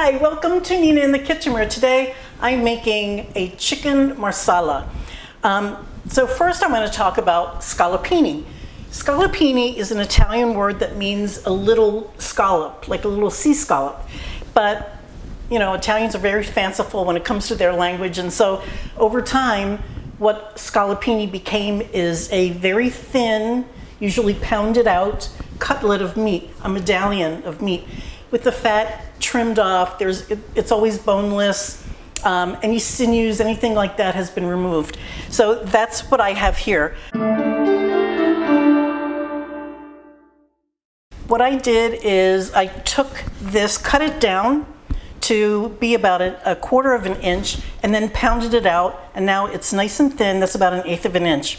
Hi, welcome to Nina in the Kitchen, where today I'm making a chicken marsala. So first I'm going to talk about scallopine. Scallopine is an Italian word that means a little scallop, like a little sea scallop. But, you know, Italians are very fanciful when it comes to their language, and so over time, what scallopine became is a very thin, usually pounded out cutlet of meat, a medallion of meat, with the fat trimmed off. It's always boneless. Any sinews, anything like that has been removed. So that's what I have here. What I did is I took this, cut it down to be about a quarter of an inch, and then pounded it out, and now it's nice and thin. That's about 1/8 of an inch.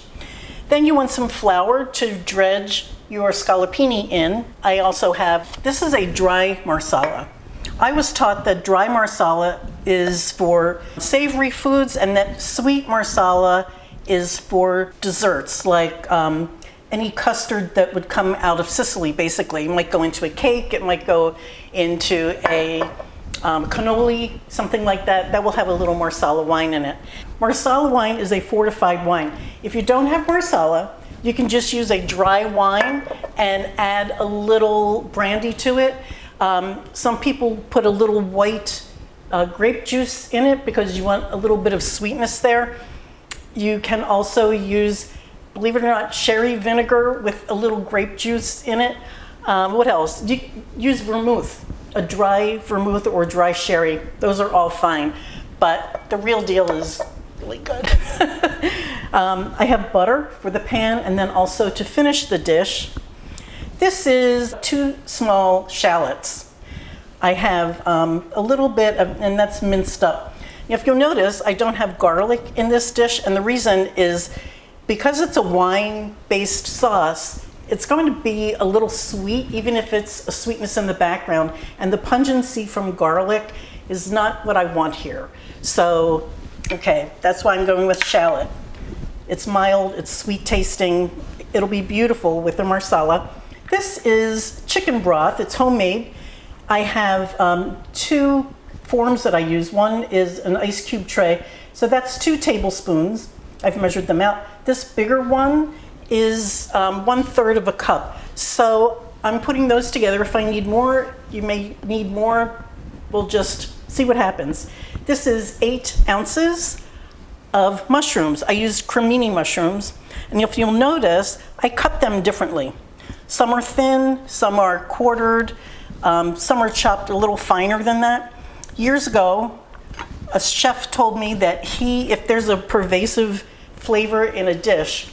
Then you want some flour to dredge your scallopine in. I also have, this is a dry marsala. I was taught that dry marsala is for savory foods and that sweet marsala is for desserts, like any custard that would come out of Sicily, basically. It might go into a cake, it might go into a cannoli, something like that. That will have a little marsala wine in it. Marsala wine is a fortified wine. If you don't have marsala, you can just use a dry wine and add a little brandy to it. Some people put a little white grape juice in it because you want a little bit of sweetness there. You can also use, believe it or not, sherry vinegar with a little grape juice in it. What else? You use vermouth, a dry vermouth or dry sherry. Those are all fine, but the real deal is really good. I have butter for the pan, and then also to finish the dish. This is 2 small shallots. I have a little bit of, and that's minced up. If you'll notice, I don't have garlic in this dish, and the reason is because it's a wine-based sauce, it's going to be a little sweet, even if it's a sweetness in the background, and the pungency from garlic is not what I want here. So, okay, that's why I'm going with shallot. It's mild, it's sweet tasting, it'll be beautiful with the marsala. This is chicken broth, it's homemade. I have 2 forms that I use. One is an ice cube tray, so that's 2 tablespoons. I've measured them out. This bigger one is 1/3 of a cup. So I'm putting those together. If I need more, you may need more. We'll just see what happens. This is 8 ounces of mushrooms. I used cremini mushrooms, and if you'll notice, I cut them differently. Some are thin, some are quartered, some are chopped a little finer than that. Years ago, a chef told me that if there's a pervasive flavor in a dish,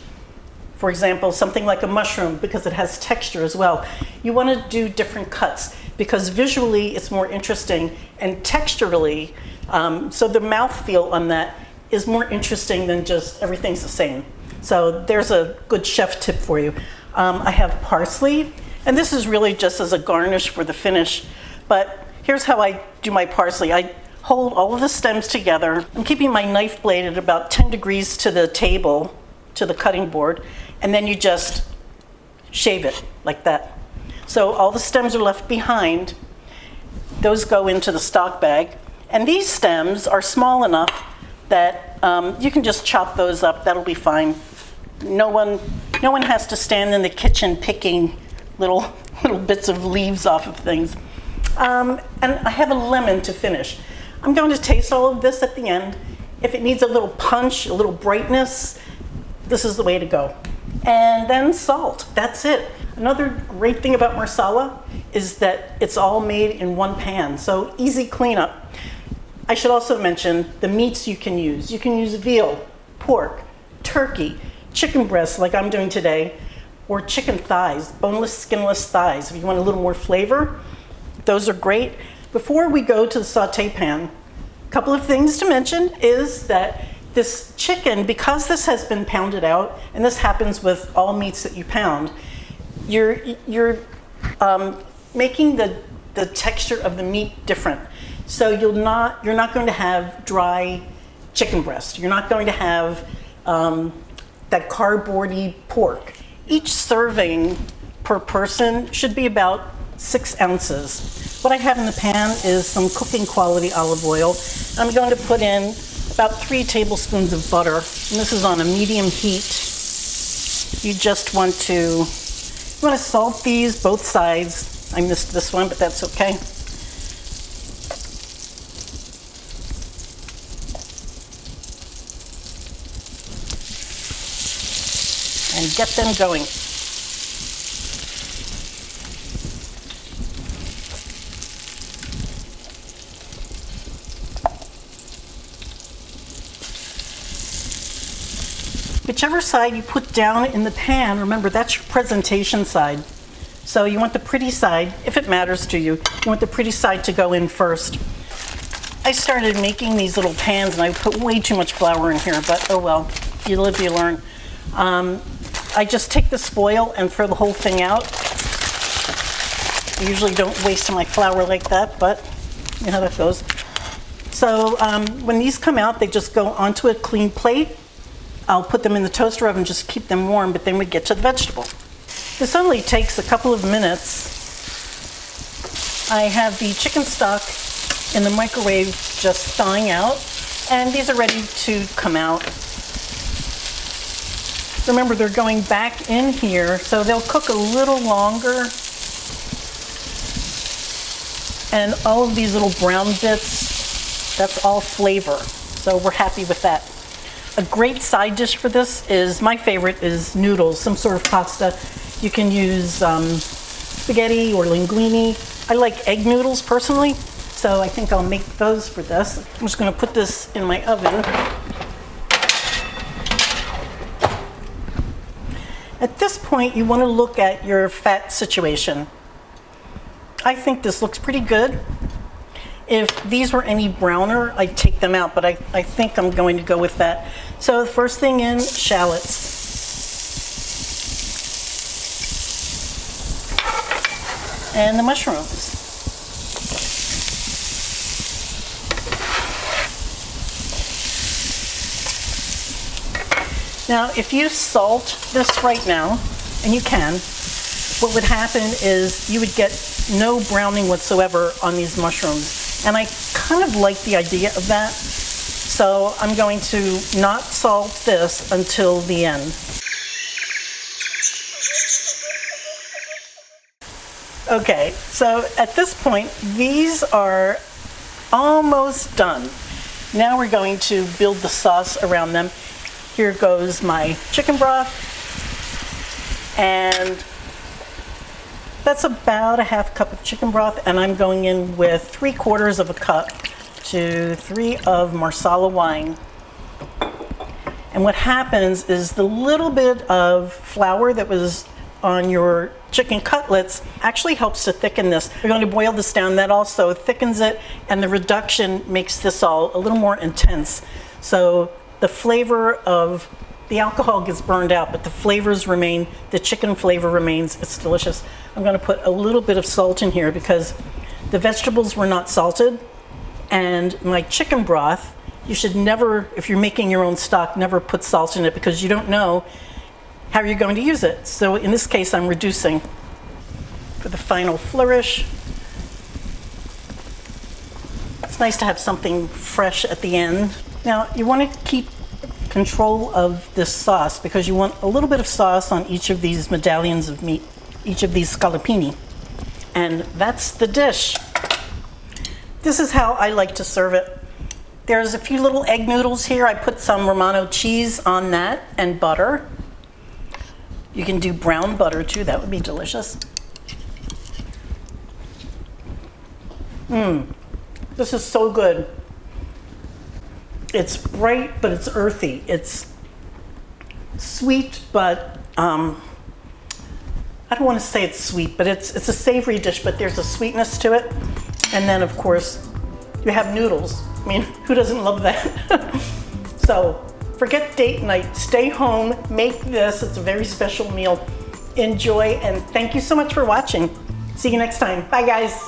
for example, something like a mushroom, because it has texture as well, you want to do different cuts because visually it's more interesting, and texturally, so the mouthfeel on that is more interesting than just everything's the same. So there's a good chef tip for you. I have parsley, and this is really just as a garnish for the finish, but here's how I do my parsley. I hold all of the stems together. I'm keeping my knife blade at about 10 degrees to the table, to the cutting board, and then you just shave it like that. So all the stems are left behind. Those go into the stock bag, and these stems are small enough that you can just chop those up. That'll be fine. No one has to stand in the kitchen picking little bits of leaves off of things. And I have a lemon to finish. I'm going to taste all of this at the end. If it needs a little punch, a little brightness, this is the way to go. And then salt, that's it. Another great thing about marsala is that it's all made in one pan, so easy cleanup. I should also mention the meats you can use. You can use veal, pork, turkey, chicken breasts like I'm doing today, or chicken thighs, boneless, skinless thighs. If you want a little more flavor, those are great. Before we go to the sauté pan, a couple of things to mention is that this chicken, because this has been pounded out, and this happens with all meats that you pound, you're making the texture of the meat different. So you're not going to have dry chicken breast. You're not going to have that cardboardy pork. Each serving per person should be about 6 ounces. What I have in the pan is some cooking quality olive oil. I'm going to put in about 3 tablespoons of butter, and this is on a medium heat. You just want to salt these both sides. I missed this one, but that's okay. And get them going. Whichever side you put down in the pan, remember that's your presentation side. So you want the pretty side, if it matters to you, you want the pretty side to go in first. I started making these little pans and I put way too much flour in here, but oh well, you live, you learn. I just take this foil and throw the whole thing out. I usually don't waste my flour like that, but you know how that goes. So when these come out, they just go onto a clean plate. I'll put them in the toaster oven, just keep them warm, but then we get to the vegetable. This only takes a couple of minutes. I have the chicken stock in the microwave just thawing out, and these are ready to come out. Remember, they're going back in here, so they'll cook a little longer. And all of these little brown bits, that's all flavor. So we're happy with that. A great side dish for this is, my favorite is noodles, some sort of pasta. You can use spaghetti or linguine. I like egg noodles personally, so I think I'll make those for this. I'm just gonna put this in my oven. At this point, you wanna look at your fat situation. I think this looks pretty good. If these were any browner, I'd take them out, but I think I'm going to go with that. So the first thing in, shallots. And the mushrooms. Now, if you salt this right now, and you can, what would happen is you would get no browning whatsoever on these mushrooms. And I kind of like the idea of that. So I'm going to not salt this until the end. Okay, so at this point, these are almost done. Now we're going to build the sauce around them. Here goes my chicken broth. And that's about a half cup of chicken broth, and I'm going in with 3/4 of a cup to 3 of Marsala wine. And what happens is the little bit of flour that was on your chicken cutlets actually helps to thicken this. We're going to boil this down. That also thickens it, and the reduction makes this all a little more intense. So the flavor of the alcohol gets burned out, but the flavors remain, the chicken flavor remains. It's delicious. I'm going to put a little bit of salt in here because the vegetables were not salted. And my chicken broth, you should never, if you're making your own stock, never put salt in it because you don't know how you're going to use it. So in this case, I'm reducing for the final flourish. It's nice to have something fresh at the end. Now, you want to keep control of this sauce because you want a little bit of sauce on each of these medallions of meat, each of these scallopini. And that's the dish. This is how I like to serve it. There's a few little egg noodles here. I put some Romano cheese on that and butter. You can do brown butter too, that would be delicious. This is so good. It's bright, but it's earthy. It's sweet, but I don't want to say it's sweet, but it's a savory dish, but there's a sweetness to it. And then, of course, you have noodles. I mean, who doesn't love that? So forget date night. Stay home, make this. It's a very special meal. Enjoy, and thank you so much for watching. See you next time. Bye, guys.